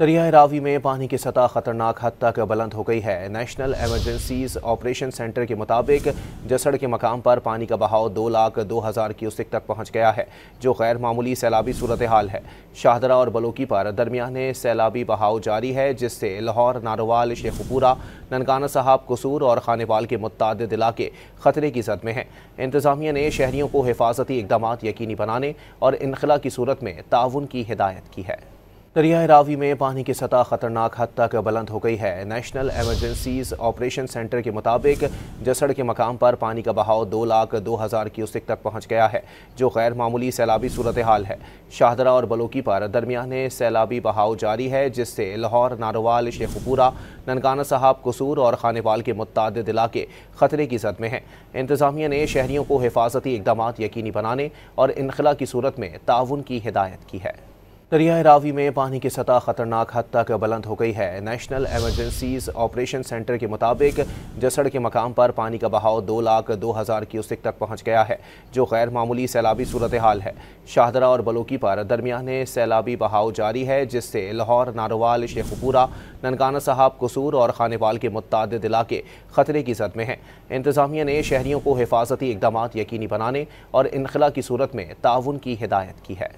दरियाए रावी में पानी की सतह खतरनाक हद तक बुलंद हो गई है। नेशनल इमरजेंसीज ऑपरेशन सेंटर के मुताबिक जसड़ के मकाम पर पानी का बहाव 2,02,000 क्यूसेक तक पहुंच गया है, जो गैर मामूली सैलाबी सूरत हाल है। शाहदरा और बलोकी पर दरमियाने सैलाबी बहाव जारी है, जिससे लाहौर, नारोवाल, शेखुपुरा, ननकाना साहब, कसूर और खानेवाल के मुतअद्दिद इलाके खतरे की जद में हैं। इंतजामिया ने शहरियों को हिफाजती इकदाम यकीनी बनाने और इनखला की सूरत में ताउन की हिदायत की है। दरियाए रावी में पानी की सतह खतरनाक हद तक बुलंद हो गई है। नेशनल इमरजेंसीज ऑपरेशन सेंटर के मुताबिक जसड़ के मकाम पर पानी का बहाव 2,02,000 क्यूसेक तक पहुंच गया है, जो गैर मामूली सैलाबी सूरत हाल है। शाहदरा और बलोकी पर दरमियाने सैलाबी बहाव जारी है, जिससे लाहौर, नारोवाल, शेखुपुरा, ननकाना साहब, कसूर और खानेवाल के मुतअद्दिद इलाके खतरे की जद में हैं। इंतजामिया ने शहरियों को हिफाजती इकदाम यकीनी बनाने और इनखला की सूरत में ताउन की हिदायत की है। दरियाए रावी में पानी की सतह खतरनाक हद तक बुलंद हो गई है। नेशनल इमरजेंसीज ऑपरेशन सेंटर के मुताबिक जसड़ के मकाम पर पानी का बहाव 2,02,000 क्यूसेक तक पहुंच गया है, जो गैर मामूली सैलाबी सूरत हाल है। शाहदरा और बलोकी पर दरमियाने सैलाबी बहाव जारी है, जिससे लाहौर, नारोवाल, शेखुपुरा, ननकाना साहब, कसूर और खानेवाल के मुतअद्दिद इलाके खतरे की जद में हैं। इंतजामिया ने शहरियों को हिफाजती इकदाम यकीनी बनाने और इनखला की सूरत में ताउन की हिदायत की है।